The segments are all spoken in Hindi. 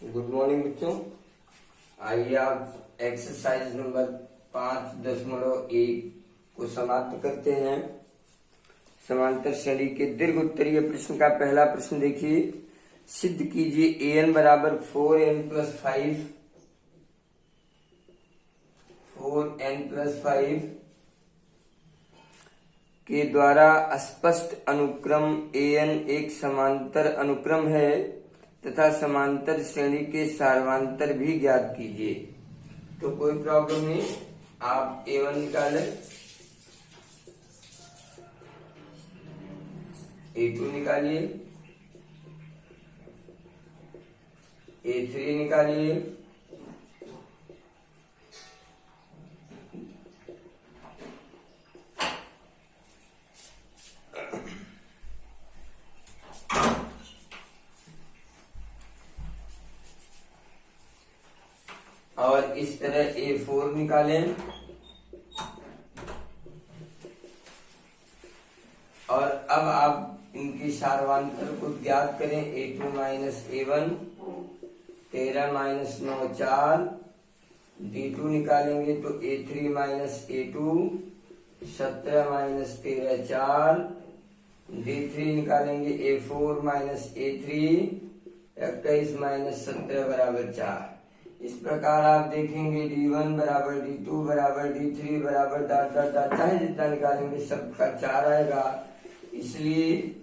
गुड मॉर्निंग बच्चों। आइए आप एक्सरसाइज नंबर 5.1 को समाप्त करते हैं। समांतर श्रेणी के दीर्घ उत्तरीय प्रश्न का पहला प्रश्न देखिए। सिद्ध कीजिए an बराबर 4n+5 के द्वारा स्पष्ट अनुक्रम an एक समांतर अनुक्रम है तथा समांतर श्रेणी के सार्वंतर भी ज्ञात कीजिए। तो कोई प्रॉब्लम नहीं, आप a1 निकालें, a2 निकालिए, a3 निकालिए, और इस तरह a4 निकालें और अब आप इनकी सार्वंतर को ज्ञात करें। a2 minus a1 13 minus 9 4, d2 निकालेंगे तो a3 minus a2 17 minus 13 4, d3 निकालेंगे a4 माइनस a3 21 माइनस 17 बराबर 4। इस प्रकार आप देखेंगे d1 बराबर d2 बराबर d3 बराबर डॉट डॉट डॉट चाहे जितना निकालेंगे सबका 4 आएगा, इसलिए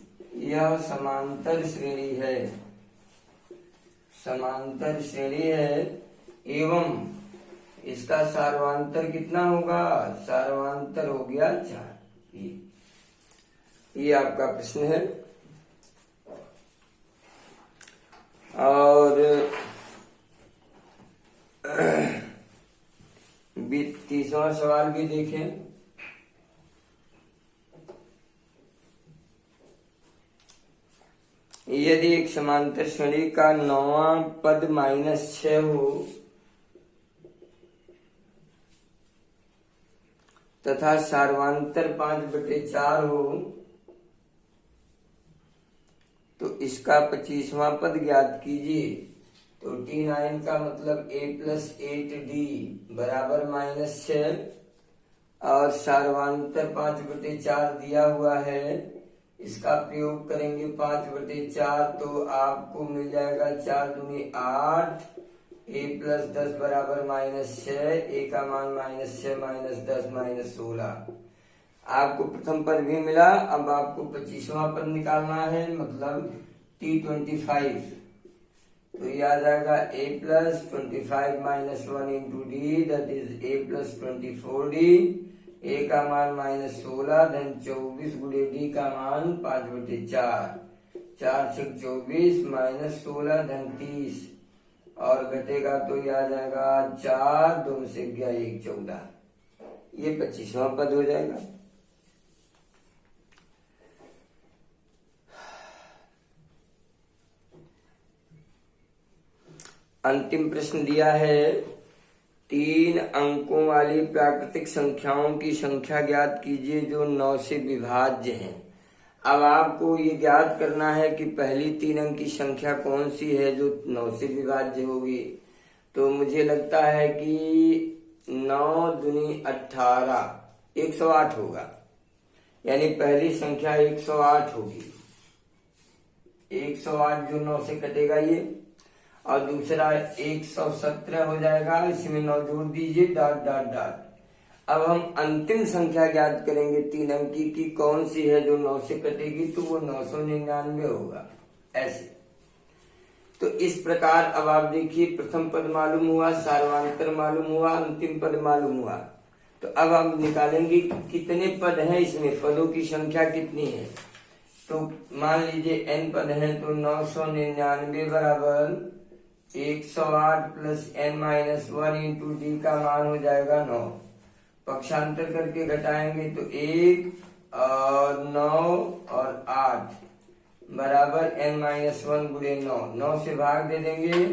यह समांतर श्रेणी है, समांतर श्रेणी है एवं इसका सार्वंतर कितना होगा? सार्वंतर हो गया 4। ये आपका प्रश्न है। और तीसरा सवाल भी देखें। यदि एक समांतर श्रेणी का 9वां पद -6 हो तथा सार्वंतर 5/4 हो तो इसका 25वां पद ज्ञात कीजिए। तो T9 का मतलब a+8d बराबर -6 और सार्वंतर 5/4 दिया हुआ है, इसका प्रयोग करेंगे 5/4 तो आपको मिल जाएगा 4 दूनी 8, a+10 बराबर -6, a का मान -6 -10 -16। आपको प्रथम पद भी मिला, अब आपको 25वां पद निकालना है, मतलब T25। तो ये आ जाएगा a+25 -1 into D that is a+24d, a का मान -16 धन 24 गुणे d का मान 5/4, 4 से 24 -16 धन 30 और घटेगा तो ये आ जाएगा 4, 2 से गया 1 14। ये 25वां पद हो जाएगा। अंतिम प्रश्न दिया है 3 अंकों वाली प्राकृतिक संख्याओं की संख्या ज्ञात कीजिए जो 9 से विभाज्य हैं। अब आपको ये ज्ञात करना है कि पहली 3 अंक की संख्या कौन सी है जो 9 से विभाज्य होगी। तो मुझे लगता है कि 9 दूनी 18 108 होगा, यानी पहली संख्या 108 होगी। 108 जो 9 से कटेगा ये, और दूसरा 117 हो जाएगा, इसमें 9 जोड़ दीजिए डॉट डॉट डॉट। अब हम अंतिम संख्या ज्ञात करेंगे 3 अंकी की कौन सी है जो 9 से कटेगी, तो वो 999 होगा ऐसे। तो इस प्रकार अब आप देखिए प्रथम पद मालूम हुआ, सार्वंतर मालूम हुआ, अंतिम पद मालूम हुआ। तो अब हम निकालेंगे कितने पद हैं, इसमें पदों की संख्या कितनी है। तो मान लीजिए n पद हैं, तो 999 बराबर 108 प्लस n-1 इंटू डी का मान हो जाएगा 9। पक्षांतर करके घटाएंगे तो 1 और 9 और 8 बराबर n-1 गुणे 9। 9 से भाग दे देंगे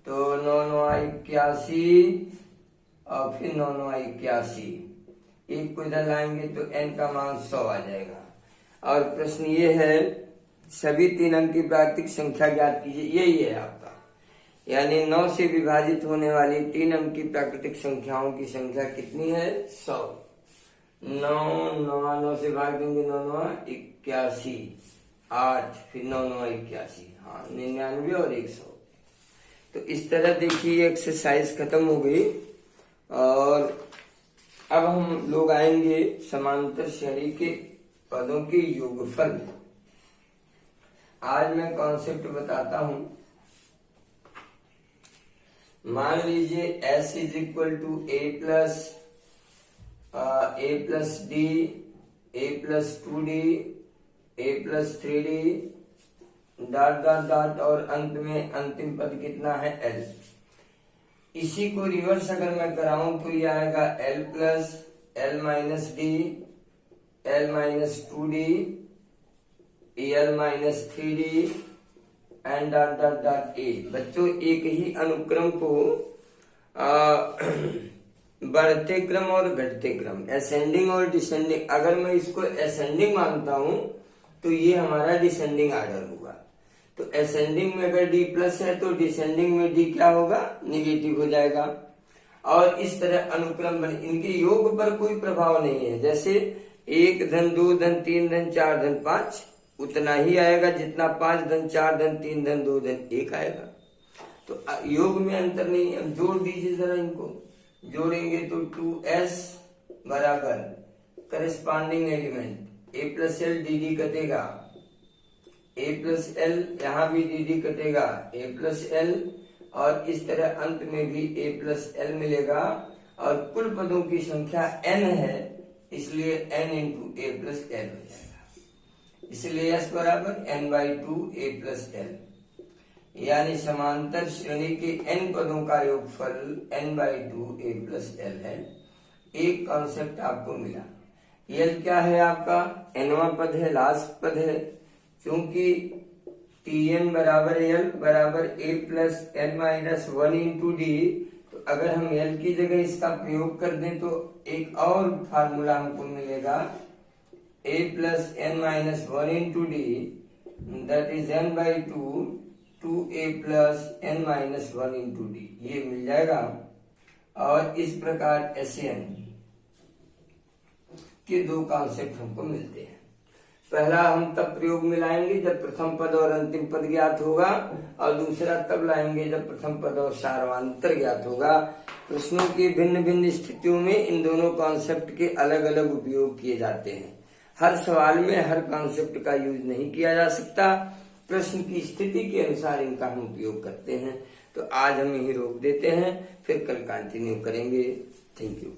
तो 9 9 81 और फिर 9 9 81, एक को इधर लाएंगे तो n का मान 100 आ जाएगा। और प्रश्न ये है सभी 3 अंक की प्राकृतिक संख्या ज्ञात कीजिए, यही है आपका। यानी 9 से विभाजित होने वाली 3 अंक की प्राकृतिक संख्याओं की संख्या कितनी है? 100। 9 से भाग देंगे, 9 9 81, 8 फिर 9 9 81, हाँ 99 और 100। तो इस तरह देखिए एक्सरसाइज खत्म हो गई। और अब हम लोग आएंगे समांतर श्रेणी के पदों के योगफल। आज मैं कॉन्सेप्ट बताता हूं। मान लीजिए s is equal to a plus D, a plus 2d, a plus 3d, dot dot dot, और अंत में अंतिम पद कितना है? l। इसी को रिवर्स अगर मैं कराऊं तो ये आएगा l plus l minus D, l minus 2d, l minus 3d and dot dot dot A. बच्चों एक ही अनुक्रम को बढ़ते क्रम और घटते क्रम, असेंडिंग और डिसेंडिंग, अगर मैं इसको असेंडिंग मानता हूं तो ये हमारा डिसेंडिंग ऑर्डर होगा। तो असेंडिंग में अगर डी प्लस है तो डिसेंडिंग में डी क्या होगा? निगेटिव हो जाएगा। और इस तरह अनुक्रम बने, इनके योग पर कोई प्रभाव नहीं है। जैसे 1 धन 2 धन 3 धन 4 धन 5 उतना ही आएगा जितना 5 धन 4 धन 3 धन 2 धन 1 आएगा। तो योग में अंतर नहीं है। अब जोड़ दीजिए जरा, इनको जोड़ेंगे तो 2s बराबर corresponding element a plus L D D कटेगा, a प्लस एल, यहाँ भी डी डी कटेगा, a प्लस एल, और इस तरह अंत में भी a प्लस एल मिलेगा। और कुल पदों की संख्या n है, इसलिए n into a plus L हो जाएगा। इसलिए s बराबर n/2 a प्लस एल, यानी समांतर श्रेणी के n पदों का योगफल n/2 a प्लस एल है। एक कॉन्सेप्ट आपको मिला। l क्या है? आपका nवां पद है, लास्ट पद है। क्योंकि tn बराबर l बराबर a plus n minus 1 into D, तो अगर हम l की जगह इसका प्रयोग कर दें तो एक और फार्मूला हमको मिलेगा, a plus n minus 1 into D, that is n/2 2a plus n minus 1 into D, ये मिल जाएगा। और इस प्रकार SN के दो कॉन्सेप्ट हमको मिलते हैं। पहला हम तब प्रयोग में लाएंगे जब प्रथम पद और अंतिम पद ज्ञात होगा, और दूसरा तब लाएंगे जब प्रथम पद और सार्वंतर ज्ञात होगा। प्रश्नों की भिन्न भिन्न स्थितियों में इन दोनों कॉन्सेप्ट के अलग अलग उपयोग किए जाते हैं। हर सवाल में हर कॉन्सेप्ट का यूज नहीं किया जा सकता। प्रश्न की स्थिति के अनुसार इनका हम उपयोग करते हैं। तो आज हम यही रोक देते हैं, फिर कल कंटिन्यू करेंगे। Thank you.